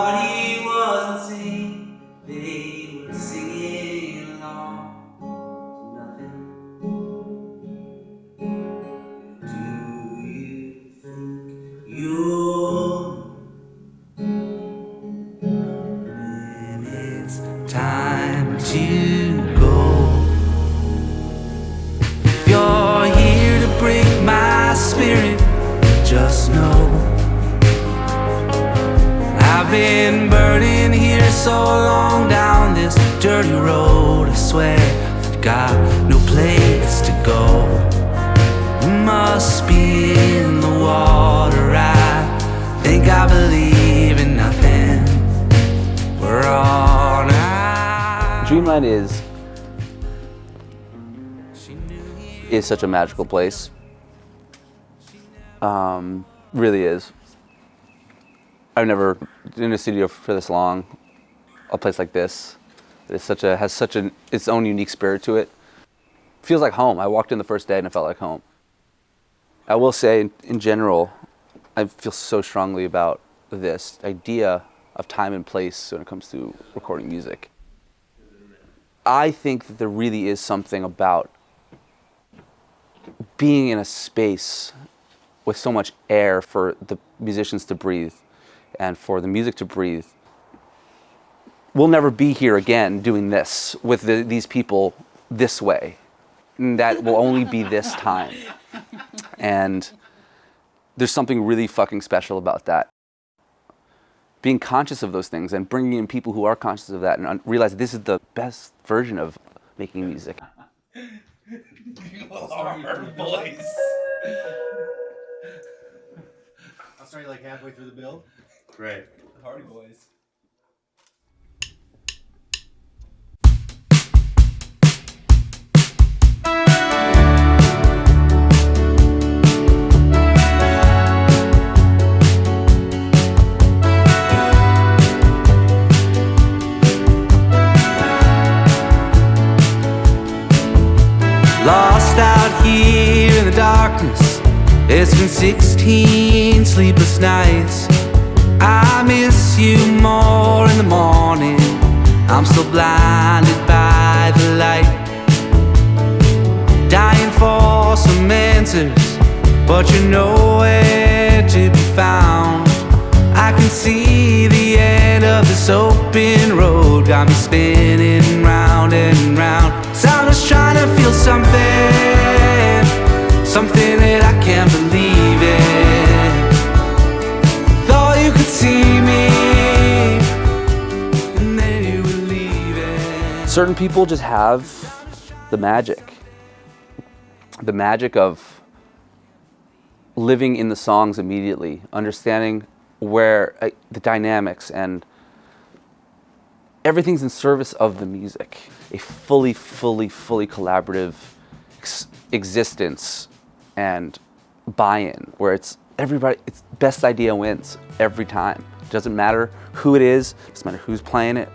thought he wasn't singing, they were singing along to nothing. Do you think you're when it's time to go? If you're here to break my spirit, just know I've been burning here so long down this dirty road. I swear I've got no place to go. Must be in the water. I think I believe in nothing. We're all night. Dreamland is such a magical place. Really is. I've never been in a studio for this long. A place like this has such its own unique spirit to it. Feels like home. I walked in the first day and it felt like home. I will say, in general, I feel so strongly about this idea of time and place when it comes to recording music. I think that there really is something about being in a space with so much air for the musicians to breathe and for the music to breathe. We'll never be here again doing this with these people this way. And that will only be this time. And there's something really fucking special about that. Being conscious of those things and bringing in people who are conscious of that and realize this is the best version of making music. Our voice. I'll start like halfway through the build. Great. Hardy boys. Lost out here in the darkness, it's been 16 sleepless nights. I miss you more in the morning, I'm still blinded by the light. Dying for some answers, but you're nowhere to be found. I can see the end of this open road, got me spinning round and round. So I'm just trying to feel something that I can't believe in. Thought you could see me, and then you were leaving. Certain people just have the magic of living in the songs immediately, understanding where the dynamics and everything's in service of the music. A fully collaborative existence and buy-in where it's best idea wins every time. It doesn't matter who it is, it doesn't matter who's playing it.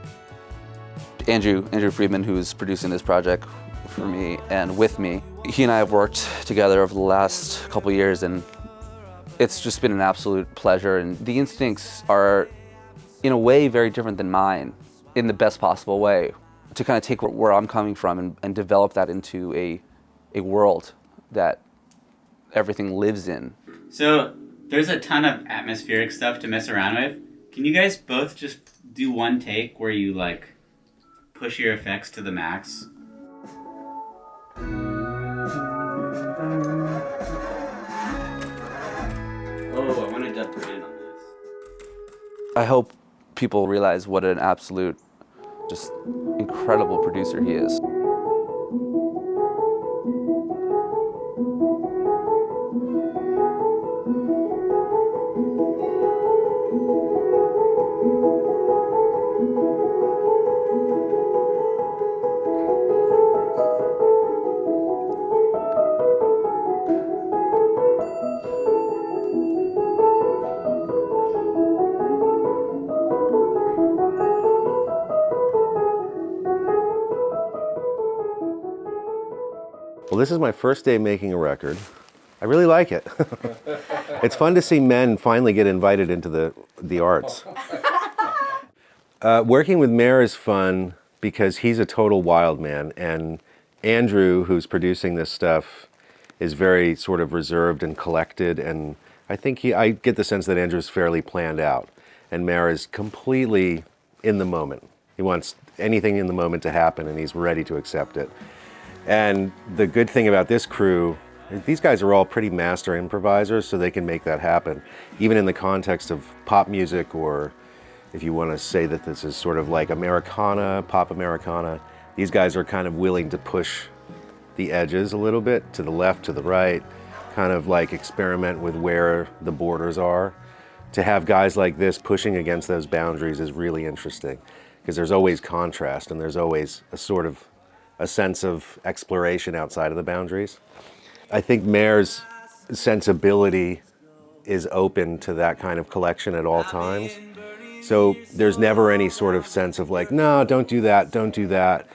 Andrew Friedman, who's producing this project for me and with me, he and I have worked together over the last couple of years, and it's just been an absolute pleasure. And the instincts are, in a way, very different than mine, in the best possible way, to kind of take where I'm coming from and develop that into a world that everything lives in. So there's a ton of atmospheric stuff to mess around with. Can you guys both just do one take where you like push your effects to the max? Oh, I want to dub in on this. I hope people realize what an absolute, just incredible producer he is. Well, this is my first day making a record. I really like it. It's fun to see men finally get invited into the arts. Working with Meir is fun because he's a total wild man, and Andrew, who's producing this stuff, is very sort of reserved and collected, and I get the sense that Andrew's fairly planned out, and Meir is completely in the moment. He wants anything in the moment to happen, and he's ready to accept it. And the good thing about this crew, these guys are all pretty master improvisers, so they can make that happen, even in the context of pop music, or if you want to say that this is sort of like Americana, pop Americana. These guys are kind of willing to push the edges a little bit, to the left, to the right, kind of like experiment with where the borders are. To have guys like this pushing against those boundaries is really interesting, because there's always contrast and there's always a sense of exploration outside of the boundaries. I think Meir's sensibility is open to that kind of collection at all times. So there's never any sort of sense of like, no, don't do that,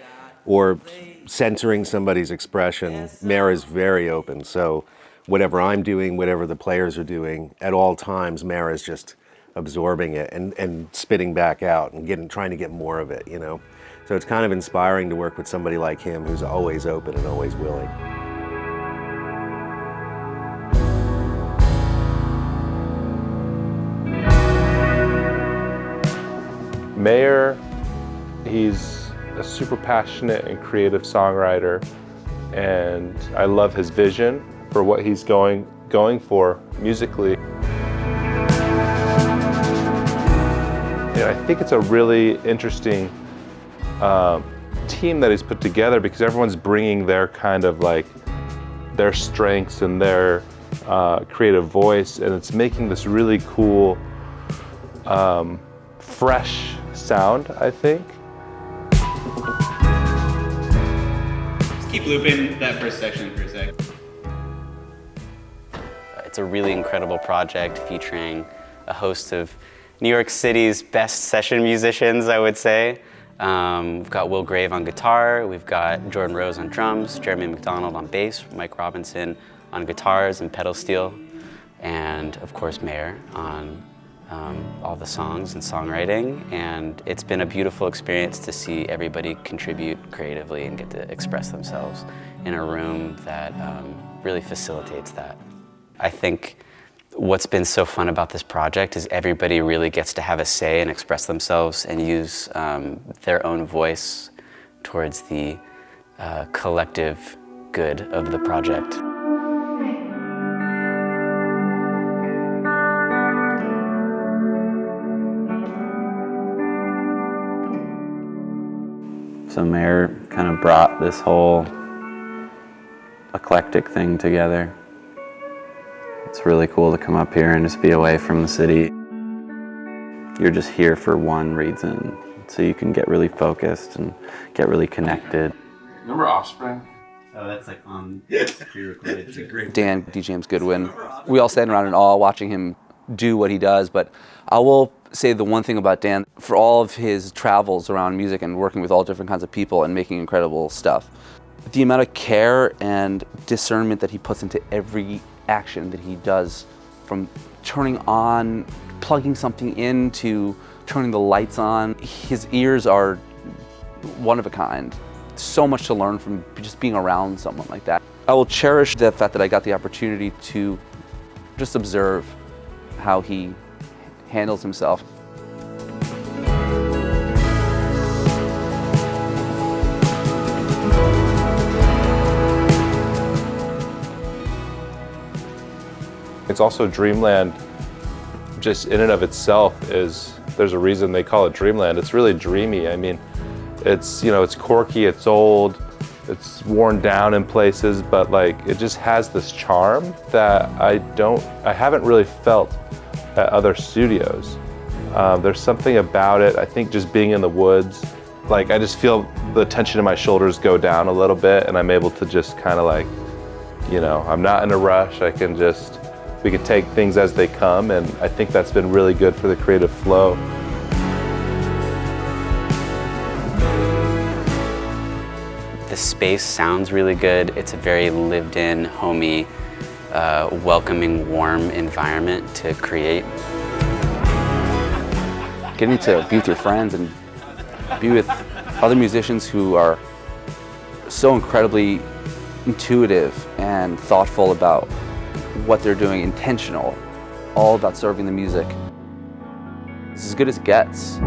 or censoring somebody's expression. Meir is very open. So whatever I'm doing, whatever the players are doing, at all times, Meir is just absorbing it and spitting back out and trying to get more of it, you know? So it's kind of inspiring to work with somebody like him who's always open and always willing. Meir, he's a super passionate and creative songwriter, and I love his vision for what he's going for musically. And I think it's a really interesting team that he's put together, because everyone's bringing their kind of like their strengths and their creative voice, and it's making this really cool, fresh sound, I think. Just keep looping that first section for a sec. It's a really incredible project featuring a host of New York City's best session musicians, I would say. We've got Will Grave on guitar, we've got Jordan Rose on drums, Jeremy McDonald on bass, Mike Robinson on guitars and pedal steel, and of course Meir on all the songs and songwriting. And it's been a beautiful experience to see everybody contribute creatively and get to express themselves in a room that really facilitates that. I think what's been so fun about this project is everybody really gets to have a say and express themselves and use their own voice towards the collective good of the project. So Meir kind of brought this whole eclectic thing together. It's really cool to come up here and just be away from the city. You're just here for one reason, so you can get really focused and get really connected. Remember Offspring? Oh, that's like on pre-recorded. It's a great. Dan, D. James Goodwin, we all stand around in awe watching him do what he does, but I will say the one thing about Dan, for all of his travels around music and working with all different kinds of people and making incredible stuff, the amount of care and discernment that he puts into every action that he does, from turning on, plugging something in, to turning the lights on, his ears are one of a kind. So much to learn from just being around someone like that. I will cherish the fact that I got the opportunity to just observe how he handles himself. It's also Dreamland, just in and of itself there's a reason they call it Dreamland. It's really dreamy. I mean, it's, you know, it's quirky, it's old, it's worn down in places, but like it just has this charm that I haven't really felt at other studios. There's something about it. I think just being in the woods, like I just feel the tension in my shoulders go down a little bit, and I'm able to just kind of like, you know, I'm not in a rush. We can take things as they come, and I think that's been really good for the creative flow. The space sounds really good. It's a very lived-in, homey, welcoming, warm environment to create. Getting to be with your friends and be with other musicians who are so incredibly intuitive and thoughtful about what they're doing, intentional, all about serving the music. It's as good as it gets.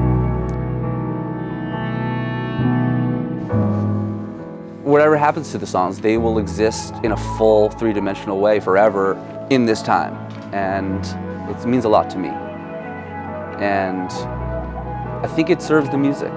Whatever happens to the songs, they will exist in a full three-dimensional way forever in this time. And it means a lot to me. And I think it serves the music.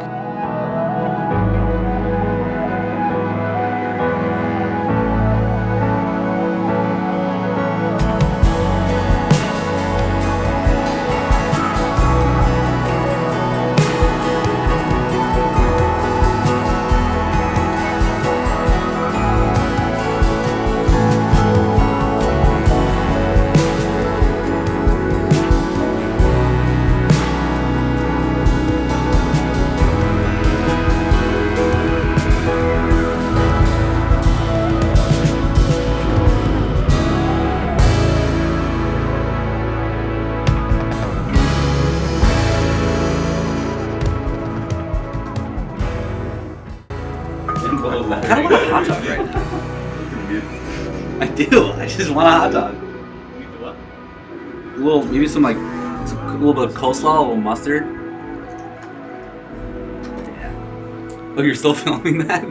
I kind of want a hot dog right now. I do. I just want a hot dog. A little, maybe some a little bit of coleslaw, a little mustard. Yeah. Oh, you're still filming that?